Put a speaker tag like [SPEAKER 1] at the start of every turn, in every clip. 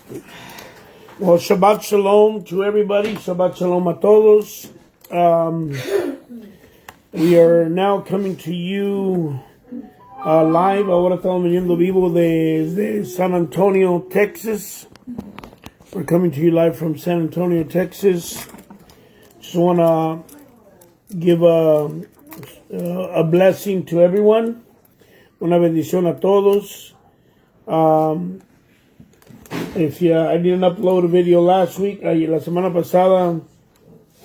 [SPEAKER 1] Well, Shabbat Shalom to everybody. Shabbat Shalom a todos. We are now coming to you live. Ahora estamos viniendo vivo desde San Antonio, Texas. We're coming to you live from San Antonio, Texas. Just want to give a blessing to everyone. Una bendición a todos. If I didn't upload a video last week, la semana pasada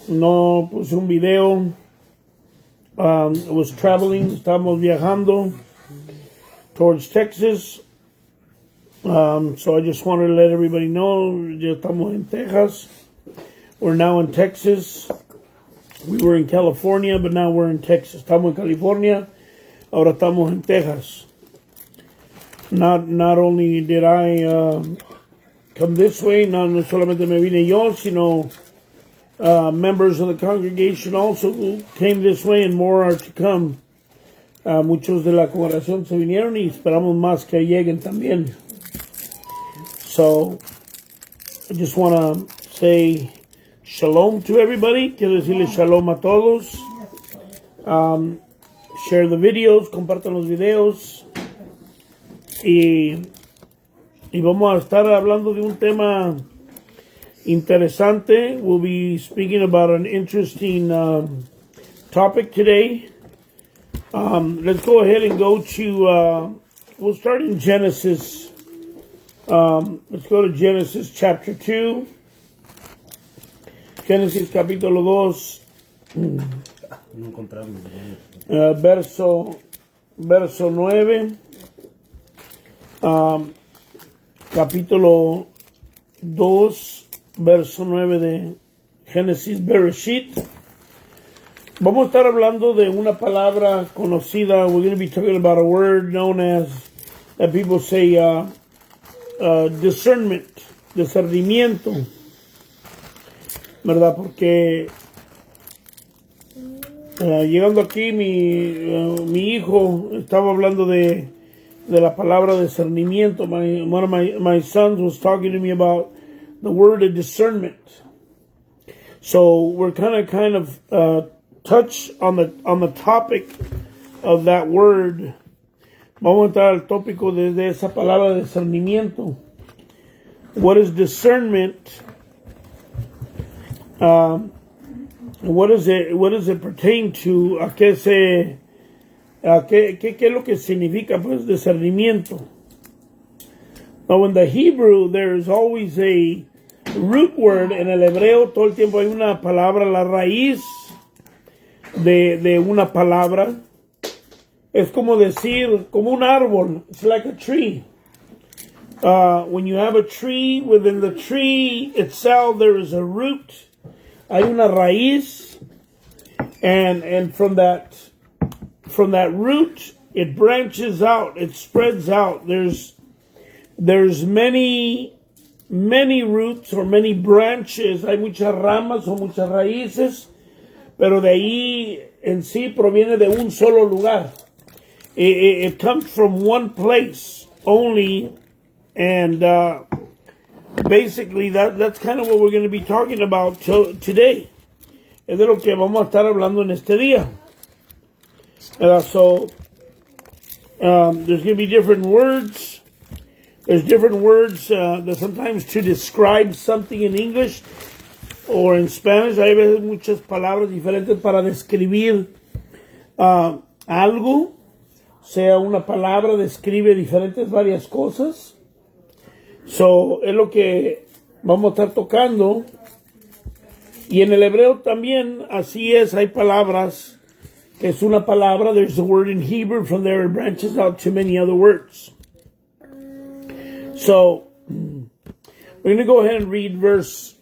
[SPEAKER 1] no puse un video. I was traveling, estábamos viajando towards Texas. So I just wanted to let everybody know, ya estamos en Texas. We're now in Texas. We were in California, but now we're in Texas. Estamos en California, ahora estamos en Texas. Not only did I come this way, no solamente me vine yo, sino members of the congregation also came this way, and more are to come. Muchos de la congregación se vinieron y esperamos más que lleguen también. So, I just want to say shalom to everybody. Quiero decirle shalom a todos. Share the videos, compartan los videos. Y vamos a estar hablando de un tema interesante. We'll be speaking about an interesting topic today. Let's go ahead and go to, we'll start in Genesis. Let's go to Genesis chapter 2. Genesis capítulo 2. Verso 9. Capítulo 2, verso 9 de Génesis Bereshit. Vamos a estar hablando de una palabra conocida. We're going to be talking about a word known as, that people say, discernment, discernimiento, ¿verdad? Porque llegando aquí mi hijo estaba hablando de la palabra discernimiento. One of my sons was talking to me about the word of discernment. So we're kind of touch on the topic of that word. Vamos a entrar al tópico de esa palabra discernimiento. What is discernment? What does it pertain to? ¿A qué es lo que significa, pues, discernimiento? Now, in the Hebrew, there's always a root word. En el hebreo, todo el tiempo hay una palabra, la raíz de una palabra. Es como decir, como un árbol. It's like a tree. When you have a tree, within the tree itself, there is a root. Hay una raíz. And from that root, it branches out, it spreads out. There's many roots or many branches. Hay muchas ramas o muchas raíces, pero de ahí en sí proviene de un solo lugar. It comes from one place only, and basically that's kind of what we're going to be talking about today. Es de lo que vamos a estar hablando en este día. So, there's going to be different words. There's different words that sometimes to describe something in English or in Spanish. Hay veces muchas palabras diferentes para describir algo. Sea una palabra, describe varias cosas. So, es lo que vamos a estar tocando. Y en el hebreo también, así es, hay palabras. Es una palabra, there's a word in Hebrew, from there it branches out to many other words. So, we're going to go ahead and read verse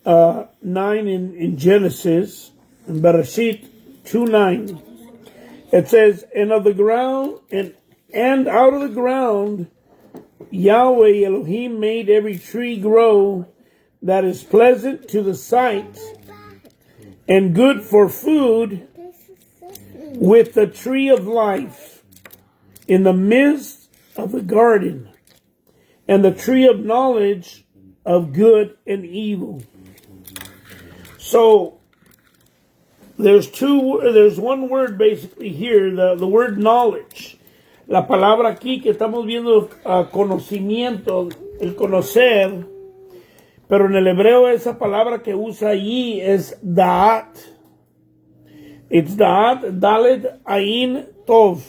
[SPEAKER 1] 9 in Genesis, in Bereshit 2:9. It says, and out of the ground, Yahweh Elohim made every tree grow that is pleasant to the sight and good for food, with the tree of life in the midst of the garden, and the tree of knowledge of good and evil. So there's one word basically here, the word knowledge. La palabra aquí que estamos viendo, conocimiento, el conocer, pero en el hebreo esa palabra que usa allí es da'at. It's da'at, dalet, ain, tov.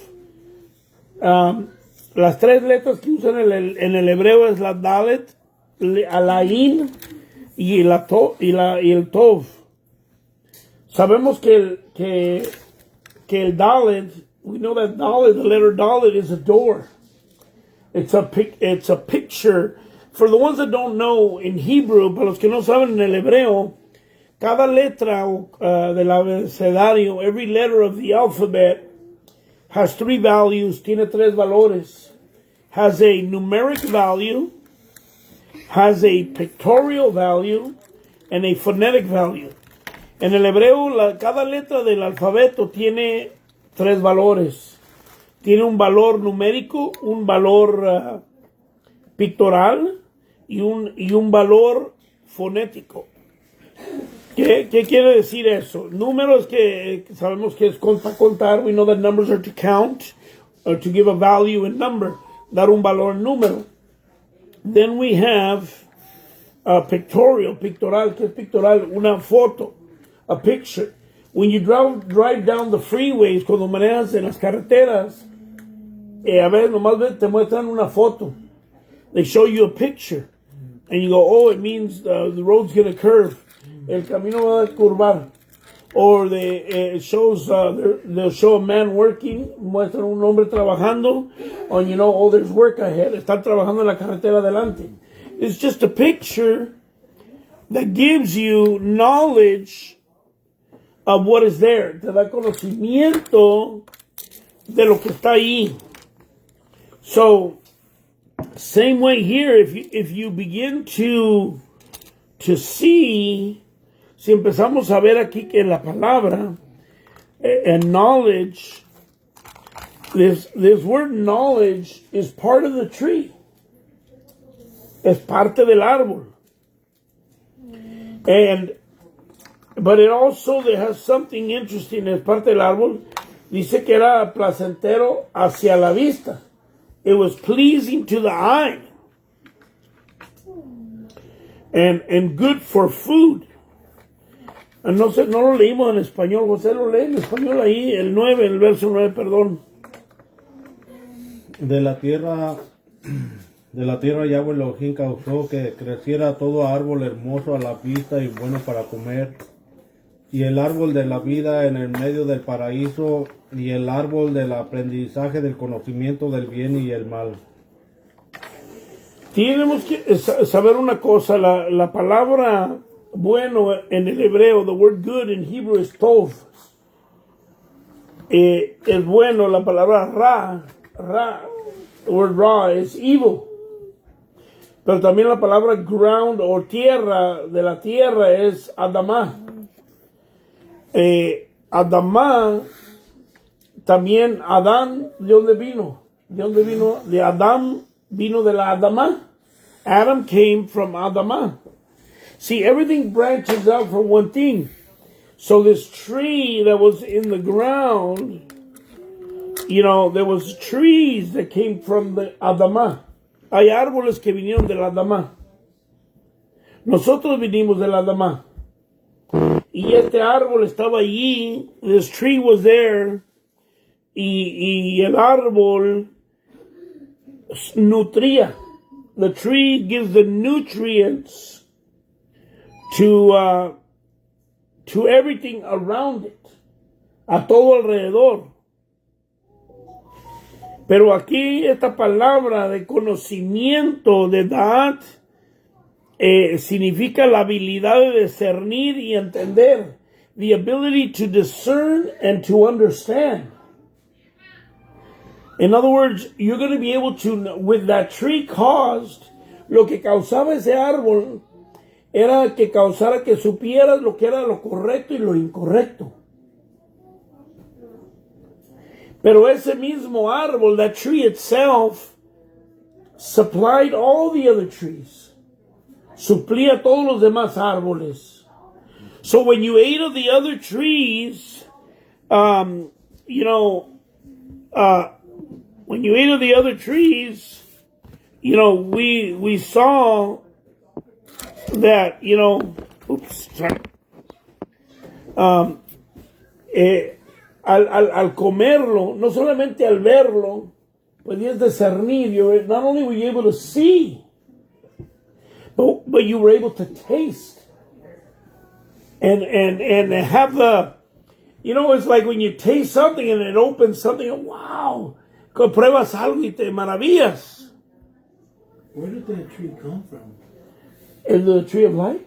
[SPEAKER 1] Las tres letras que usan en el hebreo es la dalet, la ain y el tov. Sabemos que el dalet, we know that dalet, the letter dalet is a door. It's a picture. For the ones that don't know in Hebrew, para los que no saben en el hebreo, cada letra del abecedario, every letter of the alphabet has three values, tiene tres valores. Has a numeric value, has a pictorial value, and a phonetic value. En el hebreo, cada letra del alfabeto tiene tres valores. Tiene un valor numérico, un valor pictorial y un valor fonético. ¿Qué quiere decir eso? Números que sabemos que es contar. We know that numbers are to count, or to give a value in number, dar un valor en número. Then we have pictorial, ¿qué es pictorial? Una foto, a picture. When you drive down the freeways, cuando manejas en las carreteras, a veces nomás te muestran una foto. They show you a picture, and you go, oh, it means the road's going to curve. El camino va a curvar. Or it shows, they'll show a man working, muestran un hombre trabajando, and you know, oh, there's work ahead. Están trabajando en la carretera adelante. It's just a picture that gives you knowledge of what is there. Te da conocimiento de lo que está ahí. So, same way here, if you begin to see, si empezamos a ver aquí que la palabra and knowledge, this word knowledge is part of the tree. Es parte del árbol. But it also has something interesting. Es parte del árbol. Dice que era placentero hacia la vista. It was pleasing to the eye. And good for food. No lo leímos en español. José lo lee en español ahí, el verso 9, perdón.
[SPEAKER 2] De la tierra Yahweh Elohim causó que creciera todo árbol hermoso a la vista y bueno para comer, y el árbol de la vida en el medio del paraíso, y el árbol del aprendizaje del conocimiento del bien y el mal.
[SPEAKER 1] Tenemos que saber una cosa, la palabra bueno en el hebreo, the word good in Hebrew is tov. Es bueno, la palabra ra, the word ra is evil. Pero también la palabra ground o tierra, de la tierra, es Adamá. Adamá, también Adán, ¿de dónde vino? ¿De dónde vino? De Adán, vino de la Adamá. Adam came from Adamá. See, everything branches out from one thing. So this tree that was in the ground, you know, there was trees that came from the Adamá. Hay árboles que vinieron de la Adamá. Nosotros vinimos de la Adamá. Y este árbol estaba allí. This tree was there. Y el árbol nutría. The tree gives the nutrients to everything around it. A todo alrededor. Pero aquí esta palabra de conocimiento, de da'at, significa la habilidad de discernir y entender. The ability to discern and to understand. In other words, you're going to be able to, with that tree caused, lo que causaba ese árbol era que causara que supieras lo que era lo correcto y lo incorrecto. Pero ese mismo árbol, that tree itself, supplied all the other trees. Suplía todos los demás árboles. So when you ate of the other trees, when you ate of the other trees, we saw that, al comerlo, no solamente al verlo, podías discernir. Not only were you able to see, but you were able to taste and have the, it's like when you taste something and it opens something, and wow, que pruebas algo y te maravillas.
[SPEAKER 3] Where did that tree come from?
[SPEAKER 1] The tree of life,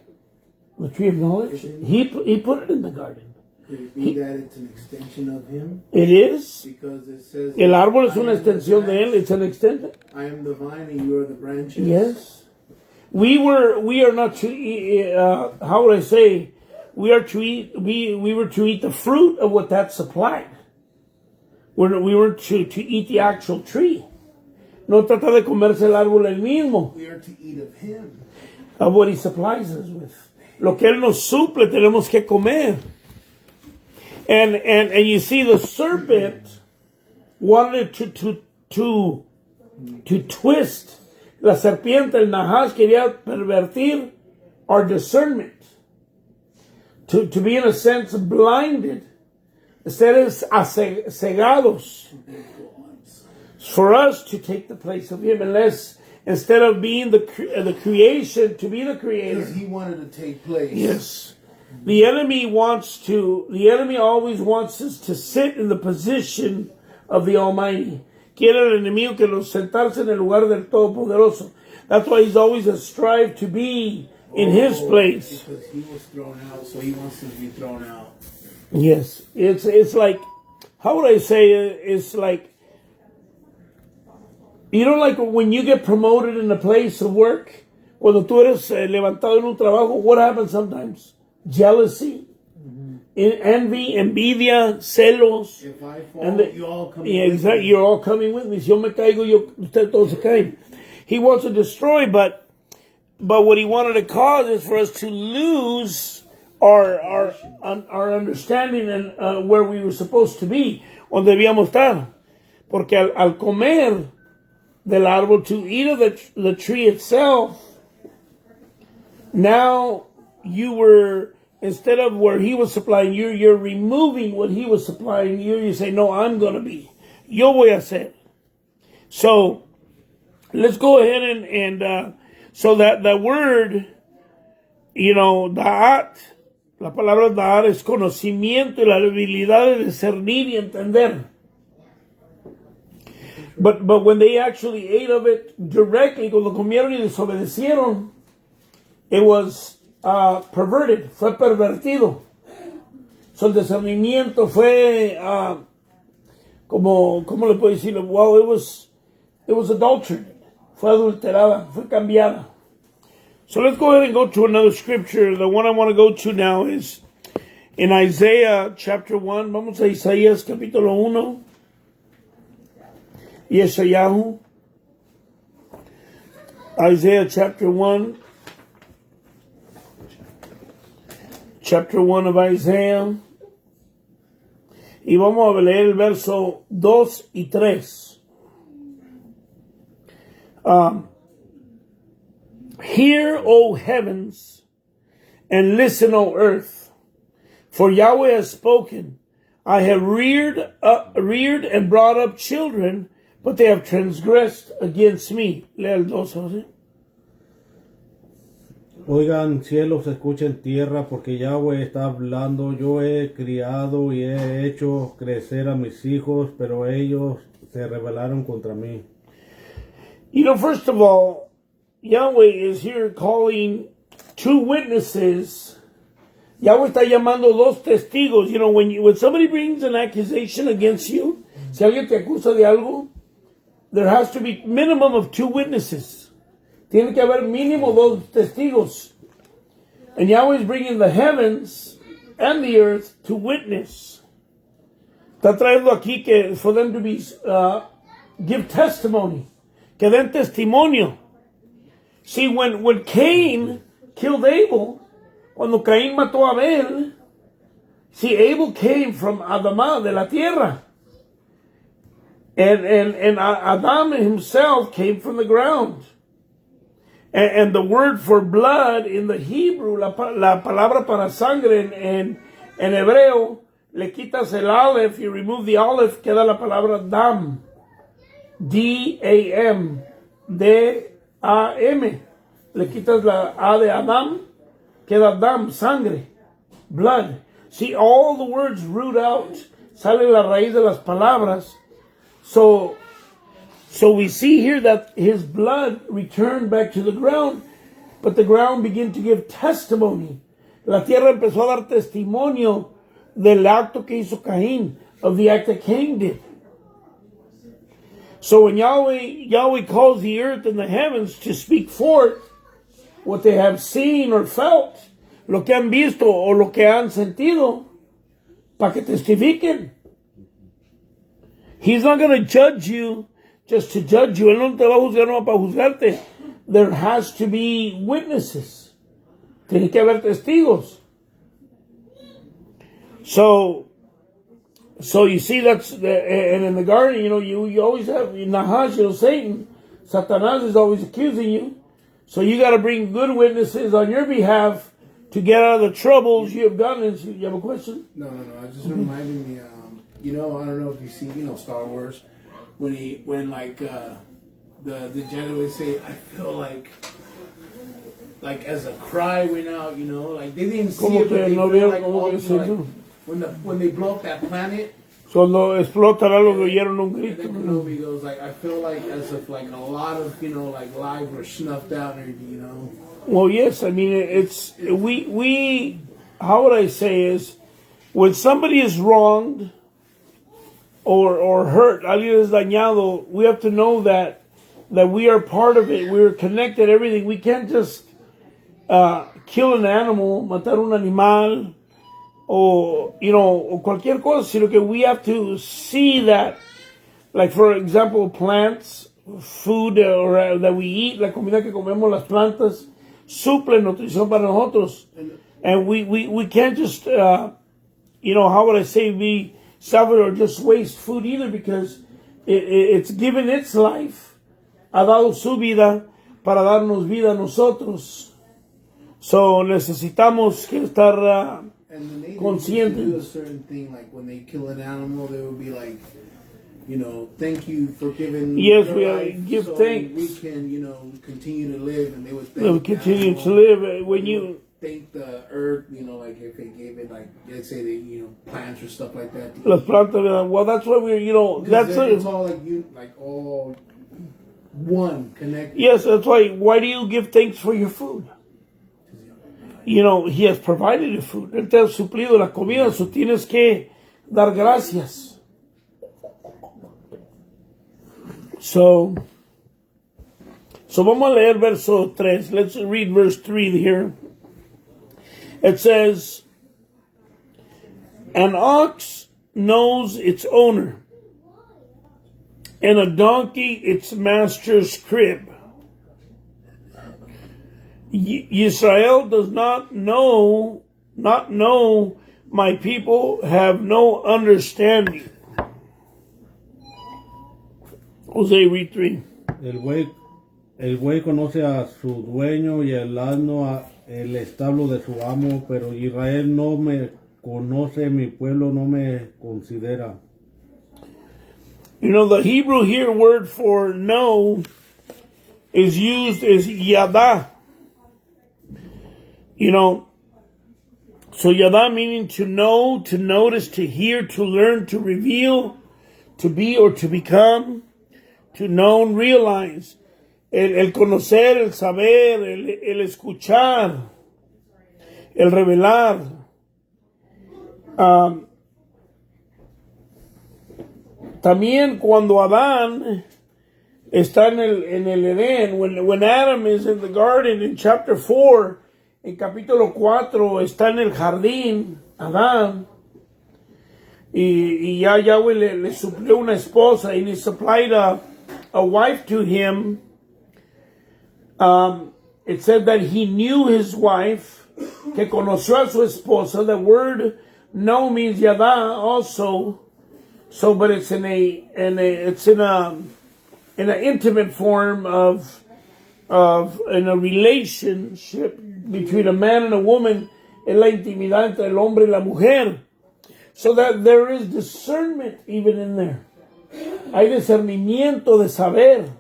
[SPEAKER 1] the tree of knowledge. He put it in the garden.
[SPEAKER 3] Could it be that it's an extension of him?
[SPEAKER 1] It is.
[SPEAKER 3] Because it says,
[SPEAKER 1] El árbol es una extensión de él. It's an extension.
[SPEAKER 3] I am the vine and you are the branches.
[SPEAKER 1] Yes. We are not to, how would I say, we were to eat the fruit of what that supplied. We were to eat the actual tree. No tratar de comerse el árbol el mismo.
[SPEAKER 3] We are to eat of him.
[SPEAKER 1] Of what he supplies us with. Lo que él nos suple tenemos que comer. And you see, the serpent wanted to twist. La serpiente, el Nahash, quería pervertir our discernment. To be, in a sense, blinded. Seres cegados. For us to take the place of him. Instead of being the creation, to be the creator.
[SPEAKER 3] Because he wanted to take place.
[SPEAKER 1] Yes. The enemy always wants us to sit in the position of the Almighty. Quiere el enemigo que nos sentarse en el lugar del Todopoderoso. That's why he's always a strive to be in his place.
[SPEAKER 3] Because he was thrown out, so he wants to be thrown out.
[SPEAKER 1] Yes. It's like, how would I say it? It's like, like when you get promoted in a place of work, cuando tú eres levantado en un trabajo, what happens sometimes? Jealousy, envy, envidia, celos.
[SPEAKER 3] If I fall, you all come with
[SPEAKER 1] exactly,
[SPEAKER 3] me.
[SPEAKER 1] You're all coming with me. Si yo me caigo, ustedes todos se caen. He wants to destroy, but what he wanted to cause is for us to lose our understanding and where we were supposed to be, donde debíamos estar. Porque al comer del árbol, to eat of the tree itself, now you were, instead of where he was supplying you, you're removing what he was supplying you. You say, no, I'm going to be. Yo voy a hacer. So, let's go ahead and so that the word, da'at, la palabra da'at es conocimiento y la habilidad de discernir y entender. But when they actually ate of it directly, cuando comieron y desobedecieron, it was perverted, fue pervertido. So el discernimiento fue, ¿cómo le puedo decir? Wow, it was adulterated. Fue adulterada, fue cambiada. So let's go ahead and go to another scripture. The one I want to go to now is in Isaiah chapter 1. Vamos a Isaías capítulo 1. Yeshayahu. Isaiah chapter 1. Chapter 1 of Isaiah. Y vamos a leer el verso 2 y 3. Hear, O heavens, and listen, O earth, for Yahweh has spoken. I have reared and brought up children, but they have transgressed against me. Lea el 2, José.
[SPEAKER 2] Oigan cielos, escuchen tierra, porque Yahweh está hablando. Yo he criado y he hecho crecer a mis hijos, pero ellos se rebelaron contra mí.
[SPEAKER 1] First of all, Yahweh is here calling two witnesses. Yahweh está llamando dos testigos. When somebody brings an accusation against you, si alguien te acusa de algo, there has to be minimum of two witnesses. Tiene que haber mínimo dos testigos. And Yahweh is bringing the heavens and the earth to witness. Está trayendo aquí que for them to be give testimony. que den testimonio. See, when Cain killed Abel, cuando Caín mató a Abel, see, Abel came from Adamá, de la tierra. And Adam himself came from the ground. And the word for blood in the Hebrew, la palabra para sangre en hebreo, le quitas el aleph, you remove the aleph, queda la palabra dam. D-A-M. D-A-M. Le quitas la A de Adam, queda dam, sangre, blood. See, all the words root out, sale la raíz de las palabras. So we see here that his blood returned back to the ground, but the ground began to give testimony. La tierra empezó a dar testimonio del acto que hizo Caín, of the act that Cain did. So when Yahweh calls the earth and the heavens to speak forth what they have seen or felt, lo que han visto o lo que han sentido, para que testifiquen. He's not going to judge you just to judge you. Él no te va a juzgar no para juzgarte. There has to be witnesses. Tiene que haber testigos. So you see and in the garden, you always have Nahash, Satan, Satanas is always accusing you. So you got to bring good witnesses on your behalf to get out of the troubles you have gotten into. You have a question?
[SPEAKER 3] No. It just reminded me. I don't know if you see, Star Wars, when the Jedi would say, I feel like as a cry went out, like they didn't see it, but they feel like all, when they blow up that planet.
[SPEAKER 1] Cuando explotan algo que oyeron un
[SPEAKER 3] And
[SPEAKER 1] grito.
[SPEAKER 3] then Kenobi goes like, I feel like as if like a lot of lives were snuffed out and everything,
[SPEAKER 1] Well, yes, I mean it's we how would I say is when somebody is wronged or hurt, alguien es dañado, we have to know that we are part of it. We're connected. Everything. We can't just kill an animal, matar un animal, or or cualquier cosa, sino que we have to see that, like for example, plants, food or that we eat, la comida que comemos, las plantas, suplen nutrición para nosotros, and we can't just how would I say be selfish or just waste food either, because it's given its life, ha dado su vida para darnos vida a nosotros. So necesitamos que estar
[SPEAKER 3] And the natives
[SPEAKER 1] conscientes.
[SPEAKER 3] used to do a certain thing, like when they kill an animal, they would be like, thank you for giving
[SPEAKER 1] Yes,
[SPEAKER 3] your
[SPEAKER 1] we
[SPEAKER 3] life
[SPEAKER 1] give
[SPEAKER 3] so
[SPEAKER 1] thanks.
[SPEAKER 3] we can, continue to live, and they would thank
[SPEAKER 1] We continue to live. When you
[SPEAKER 3] thank the earth, like if they gave it, like let's say they, plants or stuff like that.
[SPEAKER 1] las plantas, well, that's why that's
[SPEAKER 3] It's all like all one connected.
[SPEAKER 1] yes, that's why do you give thanks for your food? He has provided the food. Él te ha suplido la comida, so tienes que dar gracias. So vamos a leer verso 3. Let's read verse 3 here. It says, an ox knows its owner, and a donkey its master's crib. Israel does not know, my people have no understanding. Jose, read 3.
[SPEAKER 2] El buey conoce a su dueño y el asno el establo de su amo, pero Israel no me conoce, mi pueblo no me considera.
[SPEAKER 1] The Hebrew here word for know is used as yada. So yada meaning to know, to notice, to hear, to learn, to reveal, to be or to become, to know, realize. El conocer, el saber, el escuchar, el revelar. También cuando Adán está en el Edén, when Adam is in the garden in chapter 4, en capítulo 4, está en el jardín, Adán, y ya Yahweh le suplió una esposa, and he supplied a wife to him, it said that he knew his wife, que conoció a su esposa. The word know means yada also. So, but it's in an intimate form of in a relationship between a man and a woman, en la intimidad entre el hombre y la mujer. So that there is discernment even in there. Hay discernimiento de saber,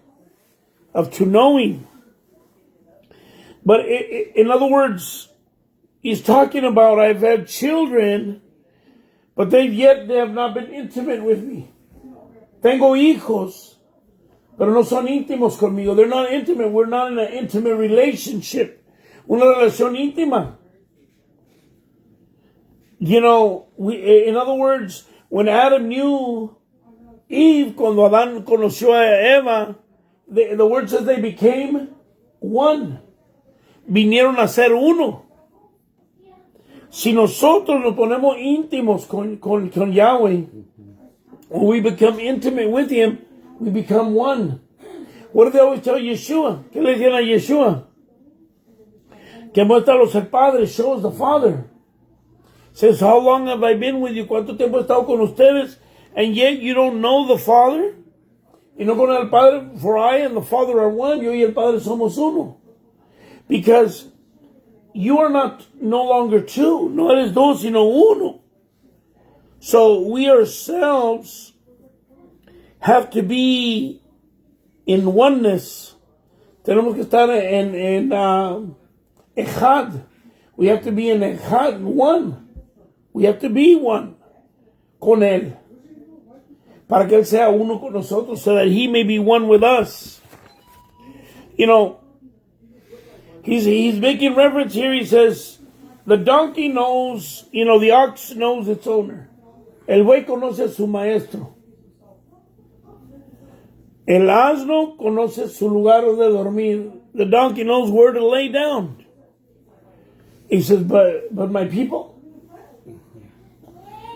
[SPEAKER 1] of to knowing. But in other words, he's talking about, I've had children, but they have not been intimate with me. Tengo hijos, pero no son íntimos conmigo. They're not intimate. We're not in an intimate relationship. Una relación íntima. You know, in other words, when Adam knew Eve, cuando Adán conoció a Eva, the word says they became one. Vinieron a ser uno. Si nosotros nos ponemos íntimos con Yahweh, when we become intimate with Him, we become one. What do they always tell Yeshua? ¿Qué le decían a Yeshua? Que muéstralos al Padre, show us the Father. Says, how long have I been with you? ¿Cuánto tiempo he estado con ustedes? And yet you don't know the Father? Y no conocen al Padre, for I and the Father are one. Yo y el Padre somos uno. Because you are no longer two. No eres dos, sino uno. So we ourselves have to be in oneness. Tenemos que estar en echad. We have to be in echad, one. We have to be one con Él. Para que Él sea uno con nosotros, so that He may be one with us. You know, he's making reference here. He says, the donkey knows, the ox knows its owner. El buey conoce a su maestro. El asno conoce su lugar de dormir. The donkey knows where to lay down. He says, but my people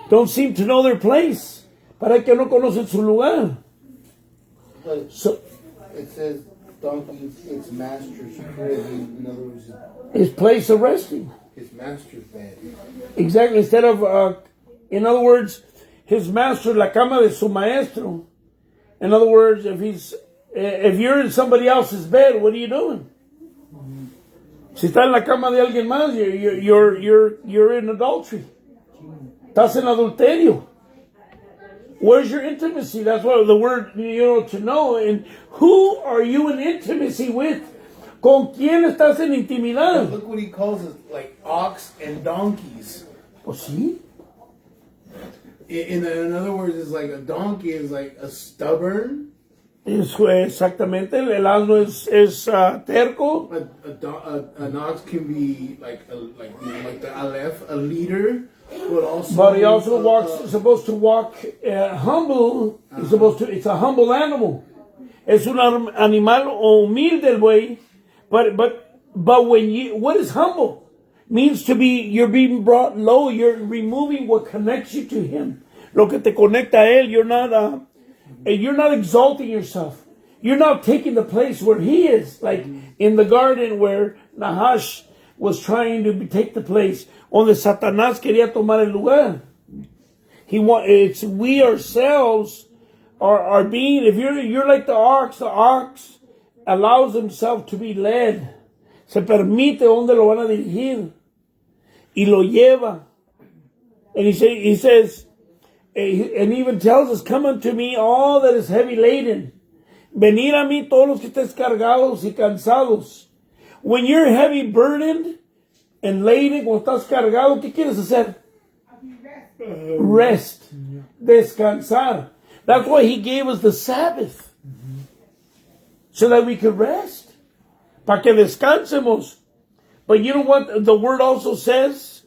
[SPEAKER 1] don't seem to know their place. Para que no conocen su lugar. So,
[SPEAKER 4] it says donkey, its master's crib. In other words,
[SPEAKER 1] his place of resting.
[SPEAKER 4] His master's bed.
[SPEAKER 1] Exactly. Instead of, in other words, his master, la cama de su maestro. In other words, if you're in somebody else's bed, what are you doing? Si está en la cama de alguien más, you're in adultery. Estás en adulterio. Where's your intimacy? That's what the word, to know. And who are you in intimacy with? ¿Con quién estás en intimidad?
[SPEAKER 3] Look what he calls it, like ox and donkeys.
[SPEAKER 1] Pues sí.
[SPEAKER 3] In other words, it's like a donkey is like a stubborn.
[SPEAKER 1] Exactamente, el asno es terco.
[SPEAKER 3] An ox can be like the aleph, a leader.
[SPEAKER 1] But he also supposed to walk humble. He's it's a humble animal. Es un animal humilde el buey. But what is humble? Means to be, you're being brought low. You're removing what connects you to Him. Lo que te conecta a Él. You're not exalting yourself. You're not taking the place where He is. Like in the garden where Nahash was trying to take the place, donde Satanás quería tomar el lugar. We ourselves are being, if you're like the ox allows himself to be led. Se permite donde lo van a dirigir. Y lo lleva. And he says, and even tells us, come unto me all that is heavy laden. Venir a mí todos los que estés cargados y cansados. When you're heavy burdened and laden, cuando estás cargado, ¿qué quieres hacer? Rest. Descansar. That's why He gave us the Sabbath. So that we could rest. Para que descansemos. But you know what the word also says?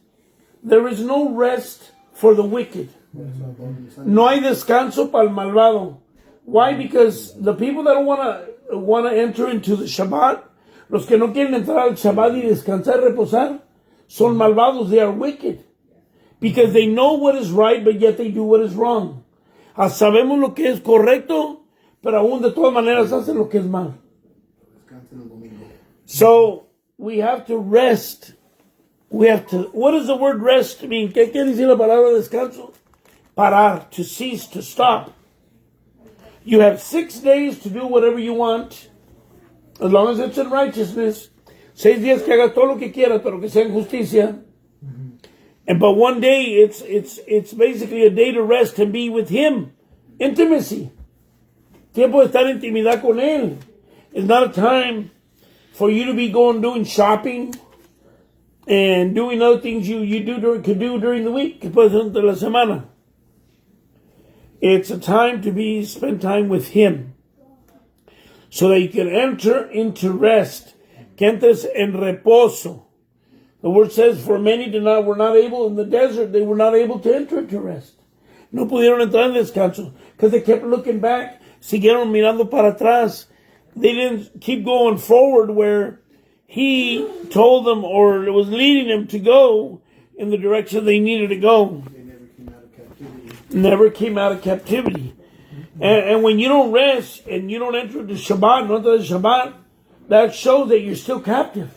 [SPEAKER 1] There is no rest for the wicked. No hay descanso para el malvado. Why? Because the people that don't want to enter into the Shabbat, los que no quieren entrar al Shabbat y descansar, reposar, son malvados. They are wicked. Because they know what is right, but yet they do what is wrong. Sabemos lo que es correcto, pero aún de todas maneras hacen lo que es mal.
[SPEAKER 4] Descansen el domingo.
[SPEAKER 1] So, we have to rest. What does the word rest mean? ¿Qué quiere decir la palabra descanso? Parar, to cease, to stop. You have 6 days to do whatever you want, as long as it's in righteousness. 6 días que haga todo lo que quiera, pero que sea en justicia. But one day, it's basically a day to rest and be with Him. Intimacy. Tiempo de estar en intimidad con Él. It's not a time for you to be doing shopping and doing other things you could do during the week, que puedes hacer durante la semana. It's a time to spend time with Him, so that you can enter into rest. Que entres en reposo. The word says, for many were not able in the desert, they were not able to enter into rest. No pudieron entrar en descanso, because they kept looking back, siguieron mirando para atrás. They didn't keep going forward where He told them or was leading them to go in the direction they needed to go.
[SPEAKER 3] They never came out of captivity.
[SPEAKER 1] Never came out of captivity. And when you don't rest and you don't enter the Shabbat, no entras en Shabbat, that shows that you're still captive.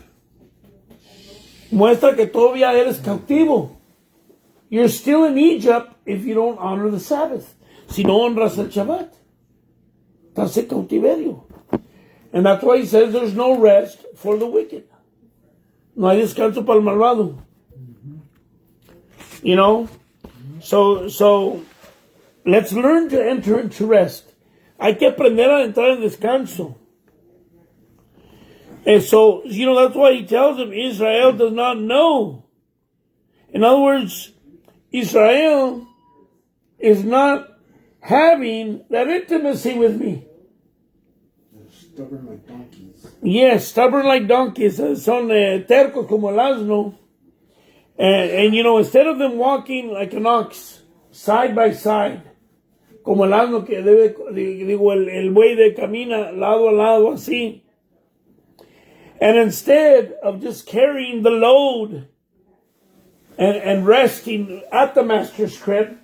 [SPEAKER 1] Muestra que todavía eres cautivo. You're still in Egypt if you don't honor the Sabbath. Si no honras el Shabbat, estás en cautiverio. And that's why He says there's no rest for the wicked. No hay descanso para el malvado. You know? So let's learn to enter into rest. Hay que aprender a entrar en descanso. And so, that's why He tells them Israel does not know. In other words, Israel is not having that intimacy with me.
[SPEAKER 4] They're stubborn like donkeys.
[SPEAKER 1] Yes, stubborn like donkeys. Son tercos como el asno. And instead of them walking like an ox, side by side, como el asno que el buey de camina lado a lado así. And instead of just carrying the load and resting at the master's crib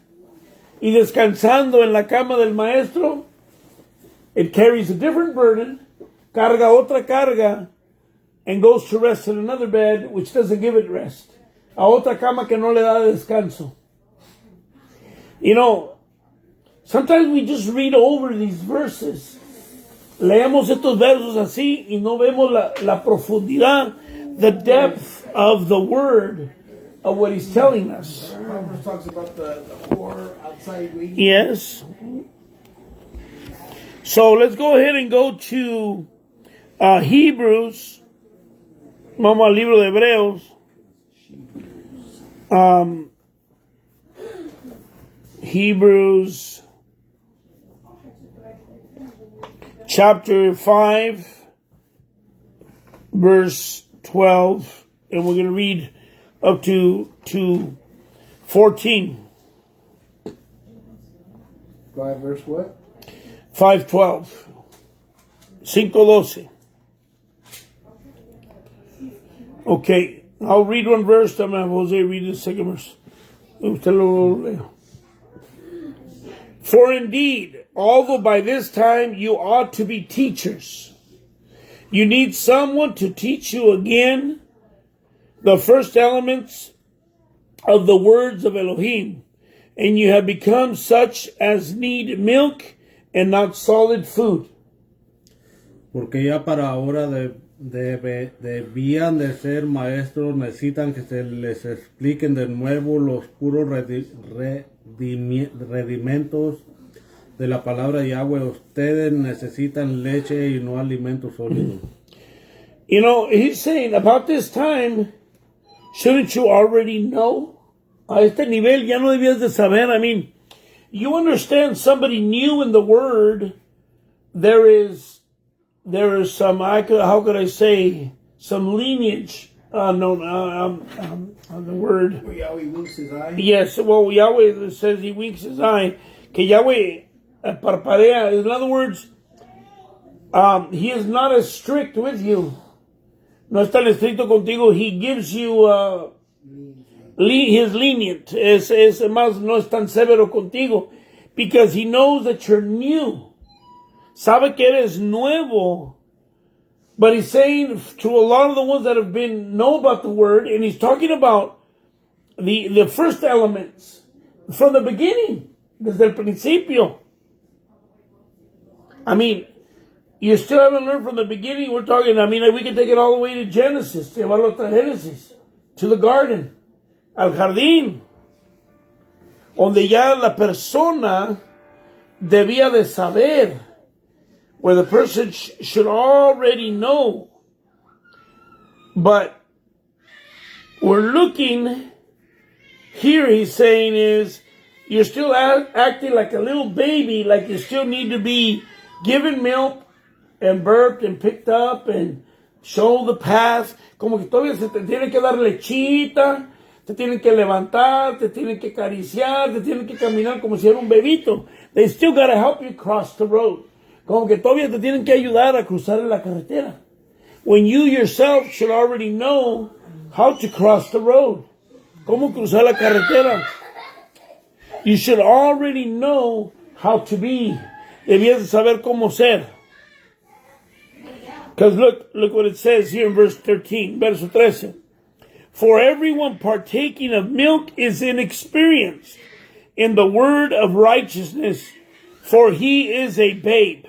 [SPEAKER 1] y descansando en la cama del maestro, it carries a different burden, carga otra carga, and goes to rest in another bed, which doesn't give it rest. A otra cama que no le da descanso. Sometimes we just read over these verses. Leemos estos versos así y no vemos la profundidad, the depth of the word of what He's telling us.
[SPEAKER 3] Proverbs talks about the whore outside waiting.
[SPEAKER 1] Yes. So let's go ahead and go to Hebrews. Vamos al libro de Hebreos. Hebrews chapter 5, verse 12, and we're going to read up to 14.
[SPEAKER 4] 5 verse what?
[SPEAKER 1] 5:12. 5:12. Okay, I'll read one verse, then have Jose read the second verse. Usted lo leo. For indeed, although by this time you ought to be teachers, you need someone to teach you again the first elements of the words of Elohim, and you have become such as need milk and not solid food.
[SPEAKER 2] Porque ya para ahora debían de ser maestros, necesitan que se les expliquen de nuevo los puros redimentos de la palabra de Yahweh. Ustedes necesitan leche y no alimento sólido.
[SPEAKER 1] He's saying about this time, shouldn't you already know? A este nivel ya no debías de saber. I mean, you understand somebody new in the word, there is some, how could I say, some lineage. The word.
[SPEAKER 3] Where Yahweh winks His eye.
[SPEAKER 1] Yes, well, Yahweh says He winks His eye. Que Yahweh parpadea. In other words, He is not as strict with you. No es tan estricto contigo. He gives you, He's lenient. Es más, no es tan severo contigo. Because He knows that you're new. Sabe que eres nuevo. But he's saying to a lot of the ones that have know about the word, and he's talking about the first elements from the beginning, desde el principio. I mean, you still haven't learned from the beginning. We're talking, I mean, we can take it all the way to Genesis, llevarlo hasta Génesis, to the garden, al jardín, donde ya la persona debía de saber, where the person should already know. But we're looking here, he's saying is, you're still acting like a little baby, like you still need to be given milk and burped and picked up and show the path. Como que todavía se te tiene que dar lechita, te tienen que levantar, te tienen que acariciar, te tienen que caminar como si era un bebito. They still got to help you cross the road. Como que todavía te tienen que ayudar a cruzar la carretera. When you yourself should already know how to cross the road. Cómo cruzar la carretera. You should already know how to be. Debías de saber cómo ser. Because look what it says here in verse 13, verso 13. For everyone partaking of milk is inexperienced in the word of righteousness, for he is a babe.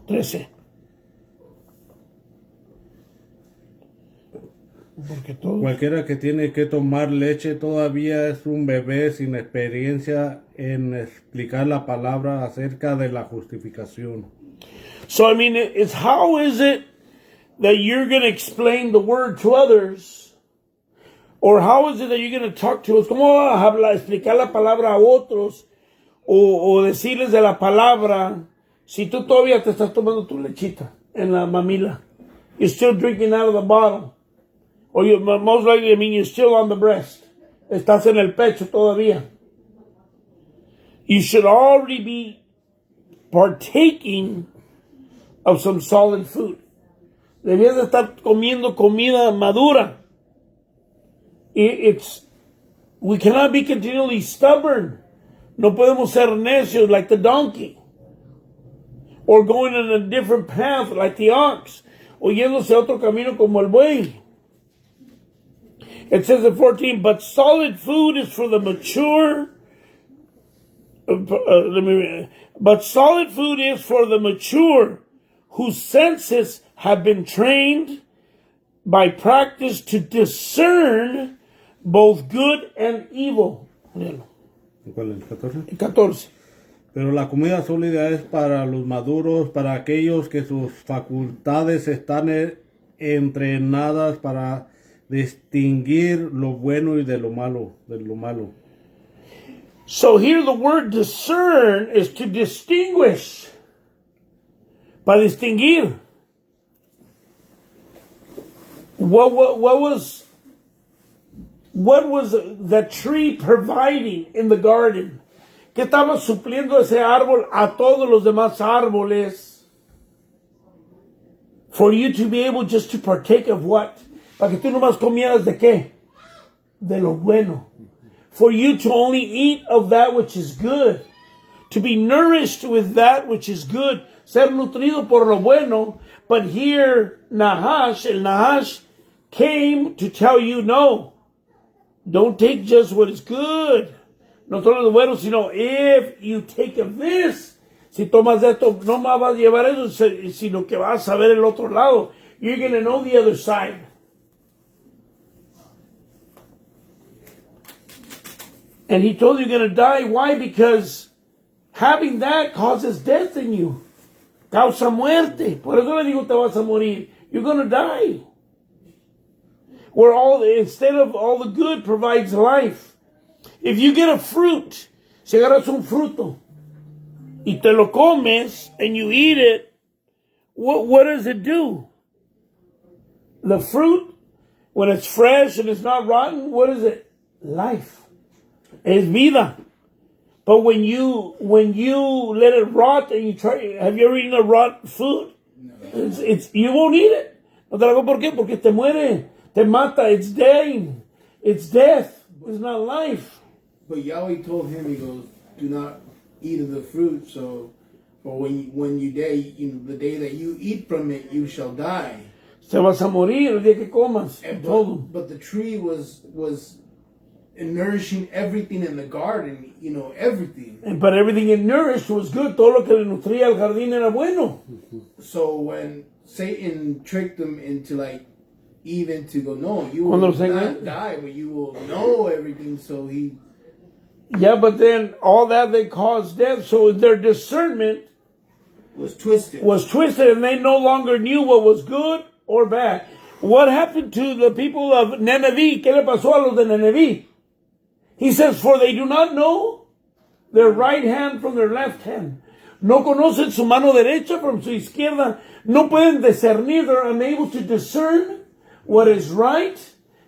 [SPEAKER 1] 13.
[SPEAKER 2] Cualquiera que tiene que tomar leche todavía es un bebé sin experiencia en explicar la palabra acerca de la justificación.
[SPEAKER 1] So, I mean, it's how is it that you're going to explain the word to others? Or how is it that you're going to talk to us? ¿Cómo vas a hablar, explicar la palabra a otros? O decirles de la palabra si tú todavía te estás tomando tu lechita en la mamila? You're still drinking out of the bottle. Or you, most likely, I mean, you're still on the breast. Estás en el pecho todavía. You should already be partaking of some solid food. Debías de estar comiendo comida madura. We cannot be continually stubborn. No podemos ser necios like the donkey. Or going in a different path like the ox. O yéndose a otro camino como el buey. It says in 14, but solid food is for the mature. But solid food is for the mature, whose senses have been trained by practice to discern both good and evil.
[SPEAKER 2] ¿Cuál es? 14.
[SPEAKER 1] 14.
[SPEAKER 2] Pero la comida sólida es para los maduros, para aquellos que sus facultades están entrenadas para distinguir lo bueno y de lo malo,
[SPEAKER 1] So here the word discern is to distinguish. Para distinguir. What was the tree providing in the garden? ¿Qué estaba supliendo ese árbol a todos los demás árboles? For you to be able just to partake of what? Para que tú nomás comieras de qué? De lo bueno. For you to only eat of that which is good. To be nourished with that which is good. Ser nutrido por lo bueno. But here, el Nahash, came to tell you, no. Don't take just what is good. No solo lo bueno, sino if you take of this. Si tomas de esto, no más vas a llevar eso, sino que vas a ver el otro lado. You're going to know the other side. And he told you you're going to die. Why? Because having that causes death in you. Causa muerte. Por eso le digo te vas a morir. You're going to die. Instead of all the good provides life. If you get a fruit, si agarras un fruto, y te lo comes, and you eat it, what does it do? The fruit, when it's fresh and it's not rotten, what is it? Life. Es vida. But when you let it rot and you try, have you ever eaten a rotten food? No. You won't eat it. No te lo hago, ¿por qué? Porque te muere, te mata. It's dying. It's death. It's not life.
[SPEAKER 3] But Yahweh told him, he goes, do not eat of the fruit. So For when you die, the day that you eat from it, you shall die.
[SPEAKER 1] Te vas a morir el día que comas. Todo.
[SPEAKER 3] But the tree was nourishing everything in the garden, everything.
[SPEAKER 1] But everything it nourished was good. Todo lo que le nutría al jardín era bueno.
[SPEAKER 3] So when Satan tricked them into even to go, no, you will not die, but you will know everything. So he.
[SPEAKER 1] Yeah, but then all that they caused death. So their discernment
[SPEAKER 3] was twisted,
[SPEAKER 1] and they no longer knew what was good or bad. What happened to the people of Nineveh? ¿Qué le pasó a los de Nineveh? He says, for they do not know their right hand from their left hand. No conocen su mano derecha from su izquierda. No pueden discernir. They're unable to discern what is right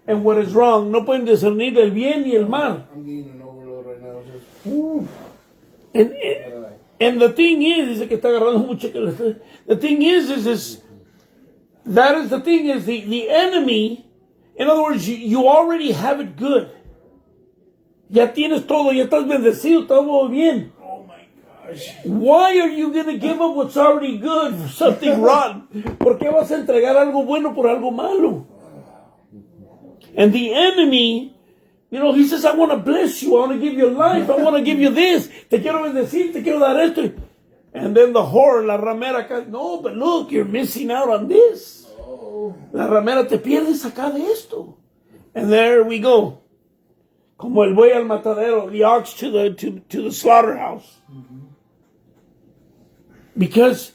[SPEAKER 1] and what is wrong. No pueden discernir el bien y el mal.
[SPEAKER 3] I'm getting an overload right now.
[SPEAKER 1] And the thing is que está agarrando mucho. The thing is that is the thing is the enemy. In other words, you already have it good. Ya tienes todo, ya estás bendecido, todo bien.
[SPEAKER 3] Oh my gosh.
[SPEAKER 1] Why are you going to give up what's already good for something rotten? ¿Por qué vas a entregar algo bueno por algo malo? And the enemy, he says, I want to bless you. I want to give you life. I want to give you this. Te quiero bendecir. Te quiero dar esto. And then the whore, la ramera, no, but look, you're missing out on this. La ramera, te pierdes acá de esto. And there we go. Como el buey al matadero, the ox to the slaughterhouse. Mm-hmm. Because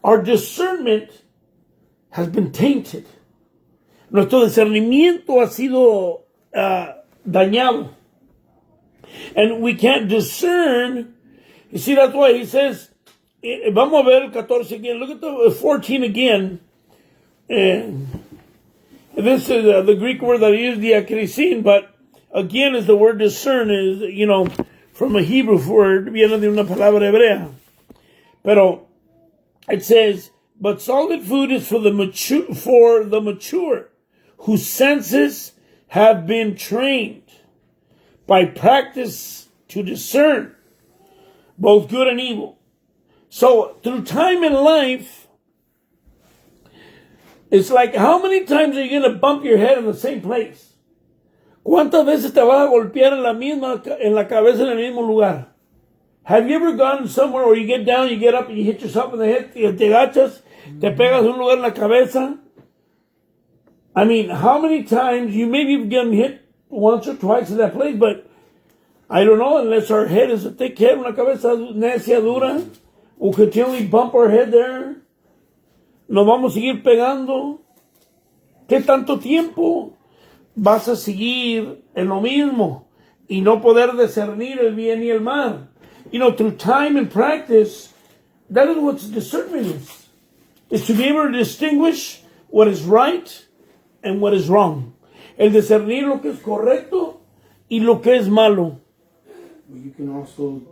[SPEAKER 1] our discernment has been tainted. Nuestro discernimiento ha sido dañado. And we can't discern. You see, that's why he says, vamos a ver el 14 again. Look at the 14 again. This is the Greek word that is diakrisin, but again is the word discern, is, from a Hebrew word, viene de una palabra hebrea. Pero it says, but solid food is for the mature, whose senses have been trained by practice to discern both good and evil. So through time in life, it's like, how many times are you going to bump your head in the same place? ¿Cuántas veces te vas a golpear en la cabeza en el mismo lugar? Have you ever gone somewhere where you get down, you get up, and you hit yourself in the head, te agachas, te pegas un lugar en la cabeza? I mean, how many times, you maybe have gotten hit once or twice in that place, but I don't know, unless our head is a thick head, una cabeza necia dura, we'll continually bump our head there. Nos vamos a seguir pegando. ¿Qué tanto tiempo vas a seguir en lo mismo y no poder discernir el bien y el mal? Through time and practice, that is what discernment is to be able to distinguish what is right and what is wrong. El discernir lo que es correcto y lo que es malo.
[SPEAKER 3] You can also,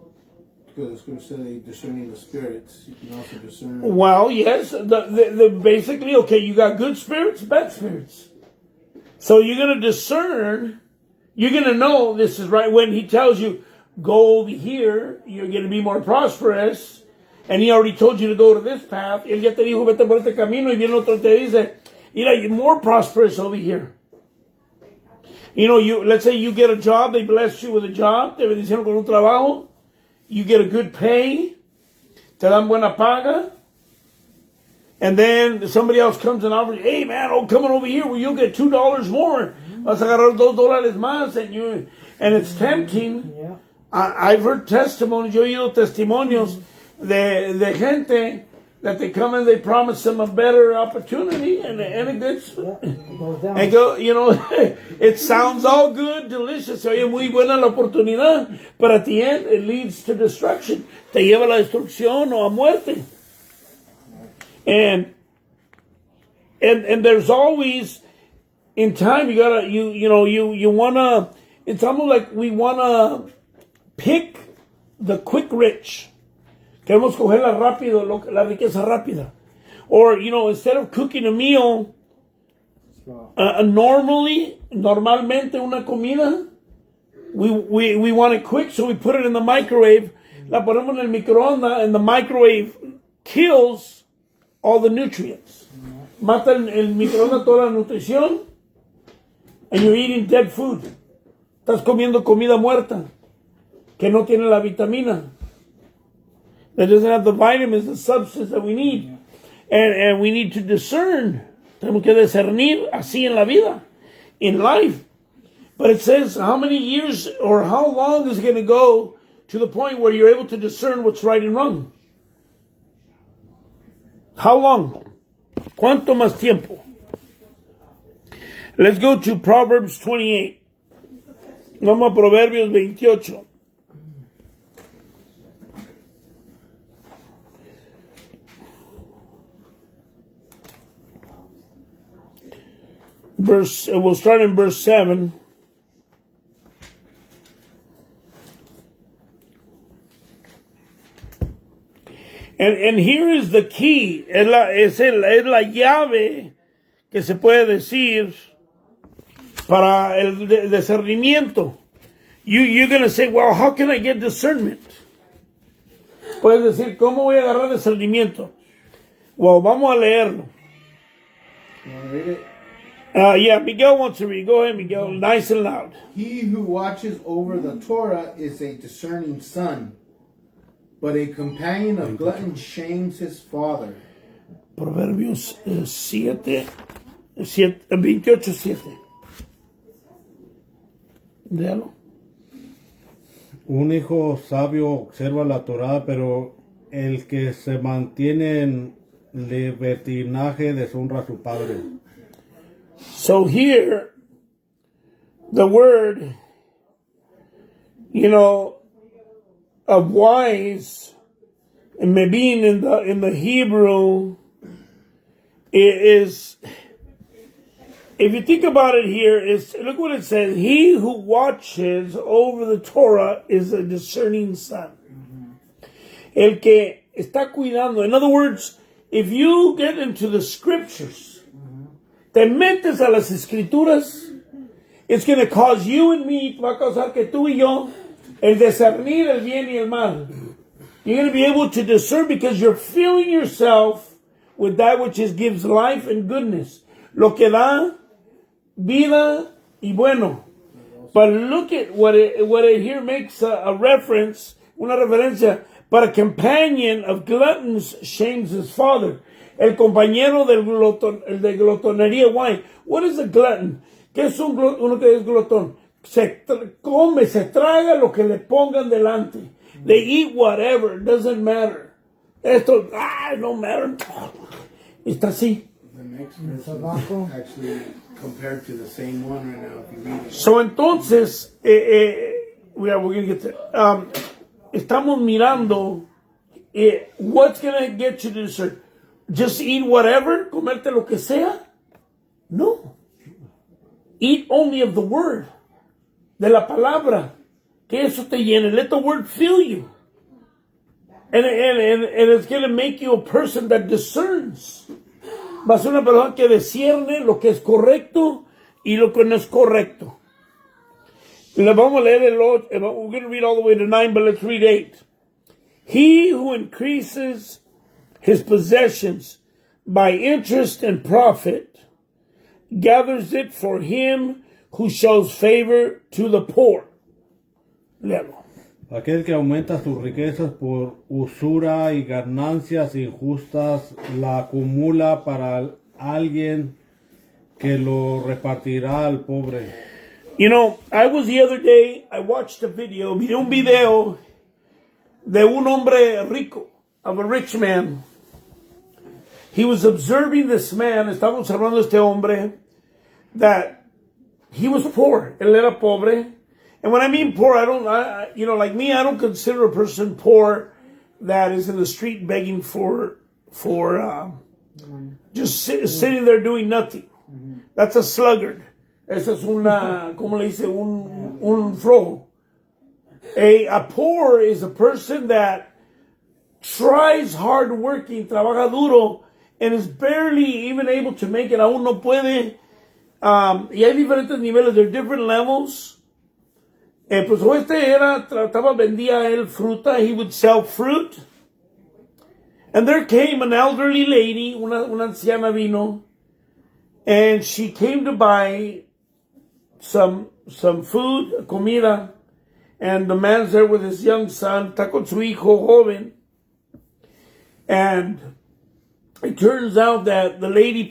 [SPEAKER 3] because it's going to say discerning the spirits, you can also discern.
[SPEAKER 1] Well, yes, the basically, okay, you got good spirits, bad spirits. So you're going to discern, you're going to know this is right. When he tells you, go over here, you're going to be more prosperous, and he already told you to go to this path, él ya te dijo, vete por este camino, y viene otro te dice, mira, you're more prosperous over here. Let's say you get a job, they bless you with a job, te bendicieron con un trabajo, you get a good pay, te dan buena paga, and then somebody else comes and offers, hey man, come on over here where you'll get $2 more, vas a agarrar $2 más, and it's tempting.
[SPEAKER 4] Yeah.
[SPEAKER 1] I've heard testimonies, yo he oído testimonios de gente that they come and they promise them a better opportunity, and it gets,
[SPEAKER 4] it goes down.
[SPEAKER 1] and go, it sounds all good, delicious, se oye muy buena la oportunidad, but at the end it leads to destruction. Te lleva a la destrucción o a muerte. And there's always, in time, you gotta, you wanna, it's almost like we wanna pick the quick rich. Queremos cogerla rápido, la riqueza rápida. Or, instead of cooking a meal, normalmente una comida, we want it quick, so we put it in the microwave la ponemos en el microondas, and the microwave kills all the nutrients. Mata el microondas toda la nutrición, and you're eating dead food. Estás comiendo comida muerta, que no tiene la vitamina. That doesn't have the vitamins, the substance that we need. And we need to discern. Tenemos que discernir así en la vida, in life. But it says how many years or how long is it going to go to the point where you're able to discern what's right and wrong? How long? ¿Cuánto más tiempo? Let's go to Proverbs 28. Vamos a Proverbios 28. We'll start in verse 7. And here is the key. Es la llave que se puede decir para el discernimiento. You're going to say, well, how can I get discernment? Puedes decir, ¿cómo voy a agarrar discernimiento? Well, vamos a leerlo.
[SPEAKER 4] You want to read it?
[SPEAKER 1] Yeah, Miguel wants to read. Go ahead, Miguel. Nice and loud.
[SPEAKER 4] He who watches over the Torah is a discerning son, but a companion of glutton shames his father.
[SPEAKER 1] Proverbios 28:7. Léalo.
[SPEAKER 2] Un hijo sabio observa la Torá, pero el que se mantiene en libertinaje deshonra a su padre.
[SPEAKER 1] So here, the word, of wise, and being in the Hebrew, is, if you think about it here, look what it says. He who watches over the Torah is a discerning son. El que está cuidando. In other words, if you get into the scriptures, te metes a las escrituras, it's going to cause you and me, va a causar que tú y yo, el discernir el bien y el mal. You're going to be able to discern because you're filling yourself with that which gives life and goodness. Lo que da vida y bueno. But look at what it here makes a reference, una referencia. But a companion of gluttons shames his father. El compañero del glotón, el de glotonería. Why? What is a glutton? ¿Qué es uno que es glotón? Se traga lo que le pongan delante. They eat whatever, it doesn't matter. Esto, no matter. Está así.
[SPEAKER 3] The next verse is actually compared to the same one right now. If you read it.
[SPEAKER 1] So entonces, we're going to get there. Estamos mirando what's going to get you to discern. Just eat whatever, comerte lo que sea? No. Eat only of the word, de la palabra, que eso te llene. Let the word fill you. And it's going to make you a person that discerns. Va a ser una persona que discierne lo que es correcto y lo que no es correcto. Le vamos a leer we're going to read all the way to 9, but let's read 8. He who increases his possessions by interest and profit gathers it for him who shows favor to the poor. Léalo.
[SPEAKER 2] Aquel que aumenta sus riquezas por usura y ganancias injustas la acumula para alguien que lo repartirá al pobre.
[SPEAKER 1] I was the other day, I watched a video, miré un video de un hombre rico, of a rich man. He was observing this man, estaba observando este hombre, that he was poor, él era pobre. And when I mean poor, like me, I don't consider a person poor that is in the street begging for just sitting there doing nothing. That's a sluggard. Esa es una, ¿cómo le dice? Un flojo. A poor is a person that tries hard working, trabaja duro, and is barely even able to make it. Aún no puede. Y hay diferentes niveles. There are different levels. Pues vendía él fruta. He would sell fruit. And there came an elderly lady, una anciana vino, and she came to buy some food, comida, and the man's there with his young son, está con su hijo joven, and it turns out that the lady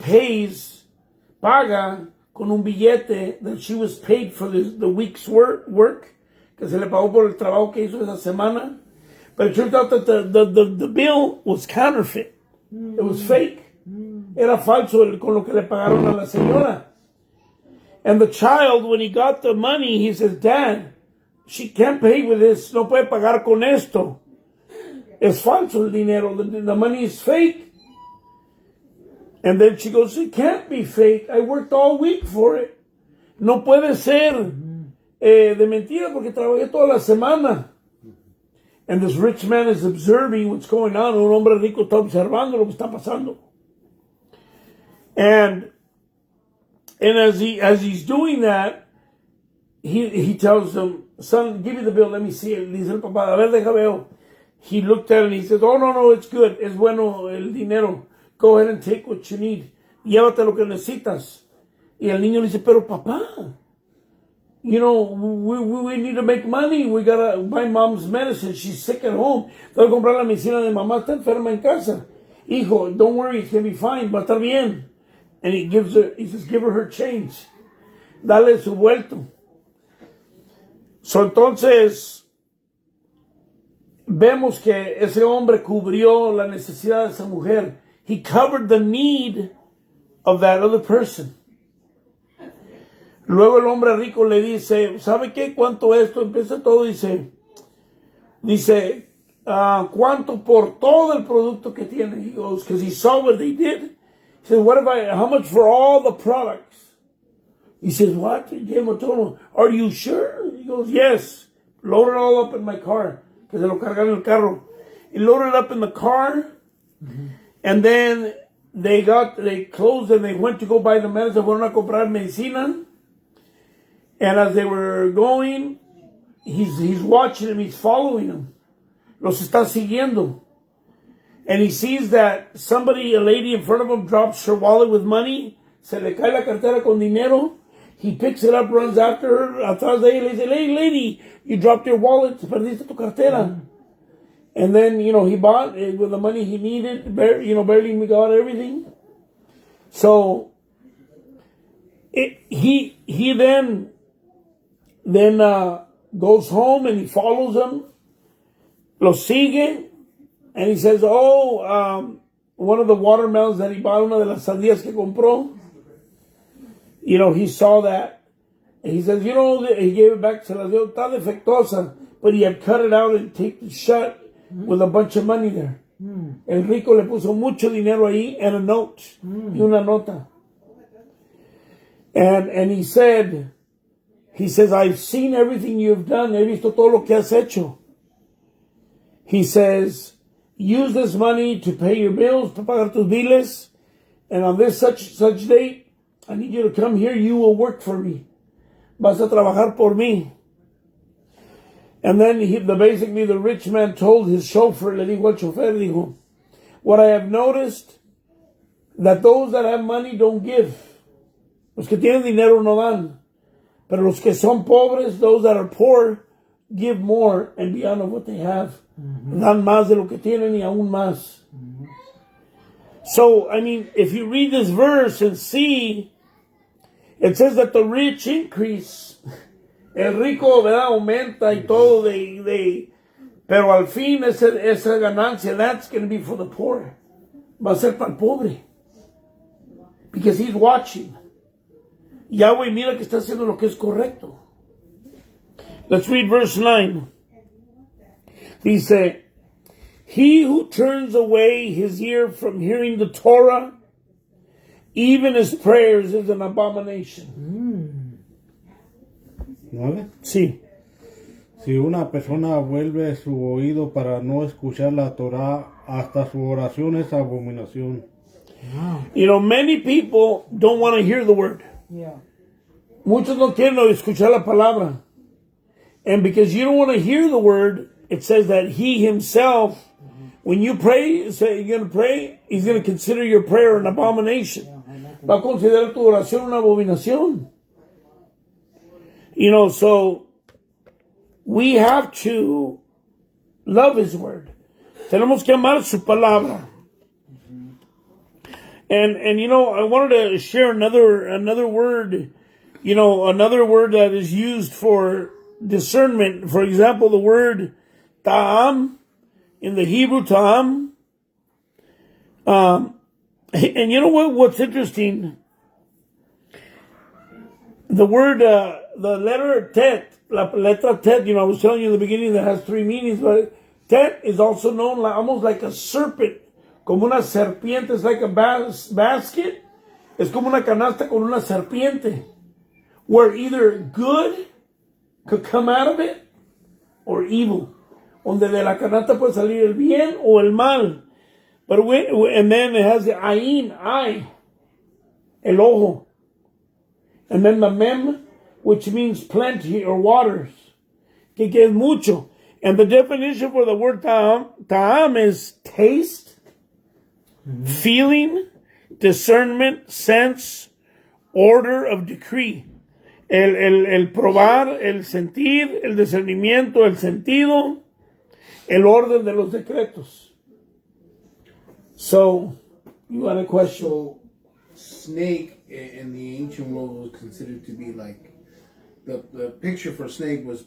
[SPEAKER 1] paga con un billete that she was paid for the week's work, que se le pagó por el trabajo que hizo esa semana. But it turns out that the bill was counterfeit. It was fake. Era falso con lo que le pagaron a la señora. And the child, when he got the money, he says, Dad, she can't pay with this. No puede pagar con esto. Es falso el dinero. The money is fake. And then she goes, it can't be fake. I worked all week for it. No puede ser de mentira porque trabajé toda la semana. And this rich man is observing what's going on. Un hombre rico está observando lo que está pasando. And as he's doing that, he tells them, son, give me the bill, let me see it. Dice el papá, a ver, deja veo. He looked at it and he says, oh, no, it's good. Es bueno el dinero. Go ahead and take what you need. Llévate lo que necesitas. Y el niño le dice, pero papá, you know, we need to make money. We gotta buy mom's medicine. She's sick at home. Tengo que comprar la medicina de mamá. Está enferma en casa. Hijo, don't worry, it's gonna be fine. Va a estar bien. And he says, give her change. Dale su vuelto. So entonces, vemos que ese hombre cubrió la necesidad de esa mujer. He covered the need of that other person. Luego el hombre rico le dice, ¿sabe qué? ¿Cuánto esto? Empieza todo, dice, ¿cuánto por todo el producto que tiene? He goes, because he saw what they did. He says, how much for all the products? He says, what? He gave him a total. Are you sure? He goes, yes. Load it all up in my car. Que se lo cargan en el carro. He loaded it up in the car. Mm-hmm. And then they closed and they went to go buy the medicine. Fueron a comprar medicina. And as they were going, he's watching them, he's following them. Los está siguiendo. And he sees that a lady in front of him drops her wallet with money. Se le cae la cartera con dinero. He picks it up, runs after her. Atrás de ella le dice, hey, lady, you dropped your wallet. Perdiste tu cartera. Mm-hmm. And then, he bought it with the money he needed. Barely got everything. So, he then goes home and he follows them. Los sigue. And he says, one of the watermelons that he bought, una de las sandías que compró, he saw that. And he says, he gave it back, se las dio, está defectuosa. But he had cut it out and taped it shut with a bunch of money there. El rico le puso mucho dinero ahí and a note. Y una nota. And he says, I've seen everything you've done. He visto todo lo que has hecho. He says, use this money to pay your bills, para pagar tus biles. And on this such date, I need you to come here. You will work for me. Vas a trabajar por mí. And then basically the rich man told his chauffeur, le dijo al chofer, dijo, what I have noticed, that those that have money don't give. Los que tienen dinero no dan. Pero los que son pobres, those that are poor, give more and beyond of what they have. Mm-hmm. Dan más de lo que tienen y aún más. Mm-hmm. So, if you read this verse and see, it says that the rich increase. El rico, ¿verdad? Aumenta y todo pero al fin esa ganancia, that's going to be for the poor. Va a ser para el pobre. Because he's watching. Yahweh mira que está haciendo lo que es correcto. Let's read verse 9. Dice, he who turns away his ear from hearing the Torah, even his prayers, is an abomination.
[SPEAKER 2] ¿9?
[SPEAKER 1] Sí.
[SPEAKER 2] Si una persona vuelve su oído para no escuchar la Torah, hasta su oración es abominación.
[SPEAKER 1] Wow. Many people don't want to hear the word.
[SPEAKER 5] Yeah.
[SPEAKER 1] Muchos no quieren escuchar la palabra. And because you don't want to hear the word, it says that he himself, when you pray, say you're going to pray, he's going to consider your prayer an abomination. Va a considerar tu oración una abominación. You know, so we have to love his word. Tenemos que amar su palabra. And you know, I wanted to share another word, you know, another word that is used for discernment. For example, the word ta'am, in the Hebrew ta'am. And you know what's interesting? The word, the letter tet, la letra tet, you know, I was telling you in the beginning that has three meanings, but tet is also known like, almost like a serpent, como una serpiente. It's like a basket. Es como una canasta con una serpiente, where either good could come out of it or evil. Donde de la canasta puede salir el bien o el mal. But and then it has the ayin, eye, el ojo. And then the mem, which means plenty or waters. Que es mucho. And the definition for the word ta'am is taste, feeling, discernment, sense, order of decree. El probar, el sentir, el discernimiento, el sentido, el orden de los decretos. So, you got a question?
[SPEAKER 4] So, snake in the ancient world was considered to be like the picture for snake was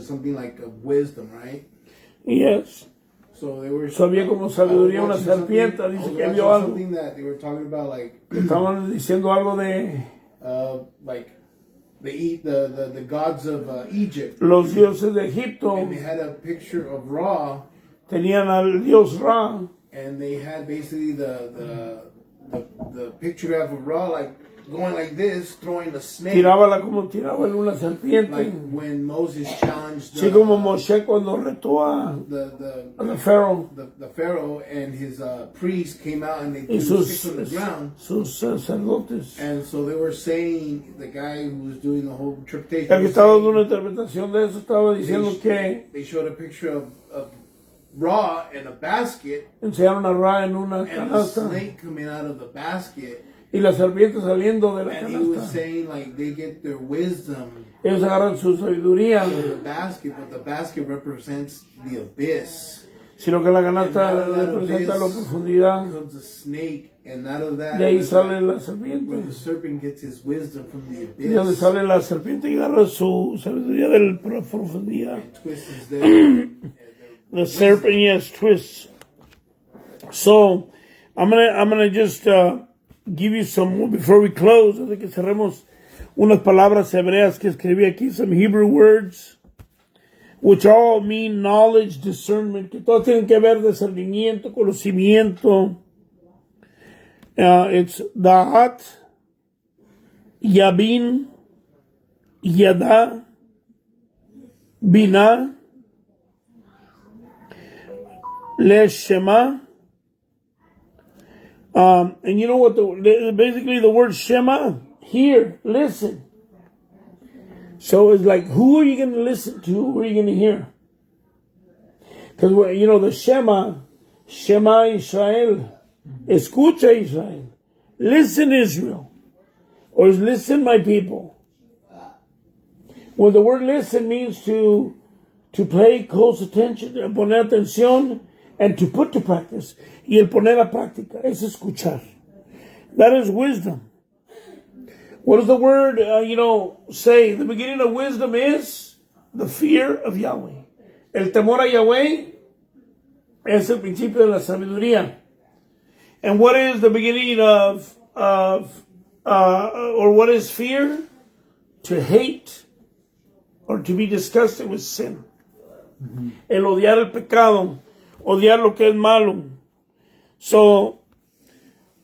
[SPEAKER 4] something like a wisdom, right?
[SPEAKER 1] Yes.
[SPEAKER 4] So they were.
[SPEAKER 1] Sabía como sabiduría una serpiente. Dice que vio algo.
[SPEAKER 4] Something that they were talking about, like.
[SPEAKER 1] Estaban diciendo algo de.
[SPEAKER 4] Like. The gods of Egypt.
[SPEAKER 1] Los dioses de Egipto.
[SPEAKER 4] And they had a picture of Ra.
[SPEAKER 1] Tenían al dios Ra.
[SPEAKER 4] And they had basically the picture of Ra, like going like this, throwing a snake.
[SPEAKER 1] Tirábala como tiraba en una serpiente.
[SPEAKER 4] Like when Moses challenged.
[SPEAKER 1] Sí, como Moshe cuando retó a the Pharaoh.
[SPEAKER 4] The Pharaoh and his priests came out and they threw sticks on the ground.
[SPEAKER 1] Sus sacerdotes.
[SPEAKER 4] And so they were saying, the guy who was doing the whole interpretation.
[SPEAKER 1] El que estaba dando una interpretación de eso estaba diciendo que.
[SPEAKER 4] They showed a picture of Ra in a basket.
[SPEAKER 1] Enseñaron a Ra en una
[SPEAKER 4] and
[SPEAKER 1] canasta.
[SPEAKER 4] And the snake coming out of the basket.
[SPEAKER 1] Y la serpiente saliendo de la
[SPEAKER 4] and
[SPEAKER 1] canasta.
[SPEAKER 4] he was saying like they get their wisdom.
[SPEAKER 1] Ellos agarran su sabiduría.
[SPEAKER 4] From the basket, but the basket represents the abyss.
[SPEAKER 1] Sino que la canasta representa la profundidad.
[SPEAKER 4] Comes a snake, and out of that,
[SPEAKER 1] de ahí sale la serpiente.
[SPEAKER 4] where the serpent gets his wisdom from the abyss.
[SPEAKER 1] De donde sale la serpiente y agarra su sabiduría de la profundidad.
[SPEAKER 4] And twists there.
[SPEAKER 1] The serpent, yes, twists. So, I'm gonna just give you some, before we close, antes de que cerremos, unas palabras hebreas que escribí aquí, some Hebrew words, which all mean knowledge, discernment, que todos tienen que ver discernimiento, conocimiento. It's Da'at, Yabin, Yada, Binah, Shema. And you know what? Basically, the word Shema, hear, listen. So it's like, who are you going to listen to? Who are you going to hear? Because, you know, the Shema Israel, escucha Israel, listen Israel, or listen my people. Well, the word listen means to pay close attention, poner atención, and to put to practice. Y el poner a práctica es escuchar. That is wisdom. What does the word, say? The beginning of wisdom is the fear of Yahweh. El temor a Yahweh es el principio de la sabiduría. And what is the beginning or what is fear? To hate or to be disgusted with sin. Mm-hmm. El odiar el pecado. Odiar lo que es malo. So,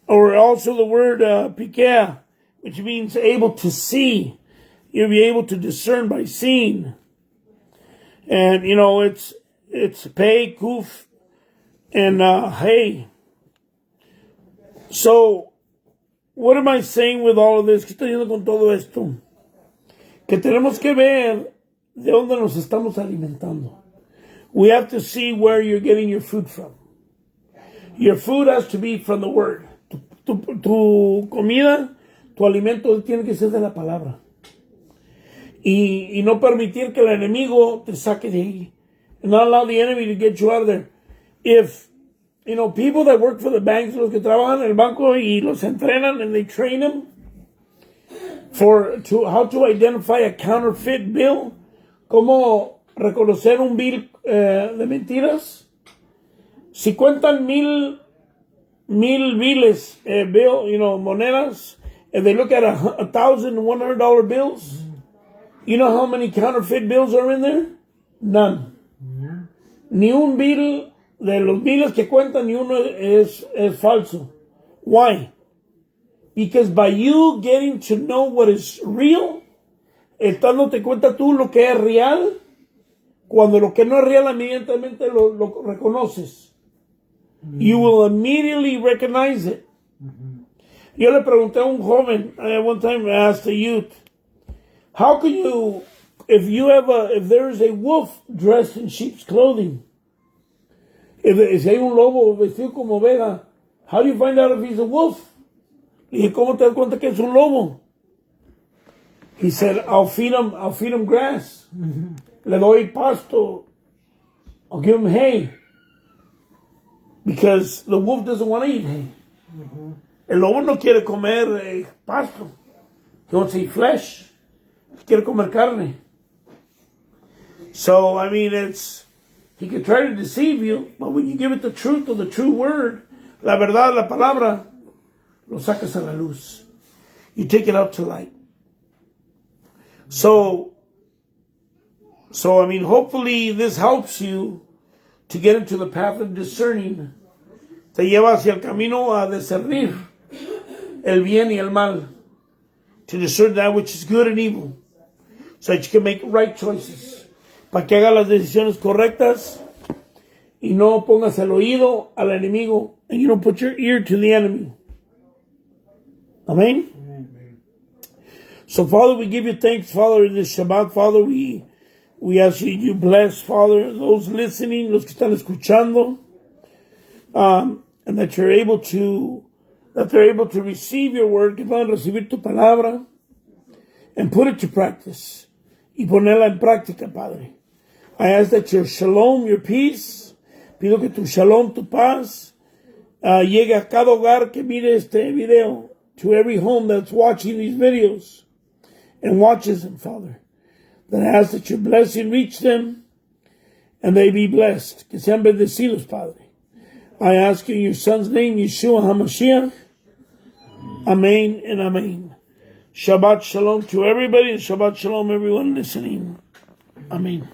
[SPEAKER 1] or also the word pikea, which means able to see. You'll be able to discern by seeing. And, it's pei, kuf, and hey. So, what am I saying with all of this? ¿Qué estoy diciendo con todo esto? Que tenemos que ver de dónde nos estamos alimentando. We have to see where you're getting your food from. Your food has to be from the Word. Tu comida, tu alimento tiene que ser de la palabra. Y no permitir que el enemigo te saque de ahí. And not allow the enemy to get you out of there. If, people that work for the banks, los que trabajan en el banco y los entrenan and they train them how to identify a counterfeit bill, cómo reconocer un bill de mentiras. Si cuentan mil biles, monedas, and they look at $1,100 bills, you know how many counterfeit bills are in there? None. Ni un bill de los biles que cuentan, ni uno es falso. Why? Because by you getting to know what is real, dándote cuenta tú lo que es real, cuando lo que no es real inmediatamente lo reconoces. You will immediately recognize it. Yo le pregunté a un joven, one time I asked a youth, how can you, if there is a wolf dressed in sheep's clothing, si hay un lobo vestido como oveja, how do you find out if he's a wolf? Y dije, ¿cómo te das cuenta que es un lobo? He said, I'll feed him grass. Le doy pasto. I'll give him hay. Because the wolf doesn't want to eat hay. El lobo no quiere comer pasto. He wants to eat flesh. Quiere comer carne. So, he could try to deceive you, but when you give it the truth or the true word, la verdad, la palabra, lo sacas a la luz. You take it out to light. So, hopefully this helps you to get into the path of discerning. Te lleva hacia el camino a discernir el bien y el mal. To discern that which is good and evil. So that you can make right choices. Para que hagas las decisiones correctas y no pongas el oído al enemigo and you don't put your ear to the enemy. Amen? Amen. So, Father, we give you thanks, Father, in this Shabbat, Father. We ask you bless, Father, those listening, los que están escuchando, and that they're able to receive your word, que puedan recibir tu palabra, and put it to practice, y ponerla en práctica, Padre. I ask that your shalom, your peace, pido que tu shalom, tu paz, llegue a cada hogar que mire este video, to every home that's watching these videos and watches them, Father. That I ask that your blessing reach them and they be blessed. Que sean bendecidos, Padre. I ask you in your Son's name, Yeshua HaMashiach. Amen and amen. Shabbat shalom to everybody and Shabbat shalom everyone listening. Amen.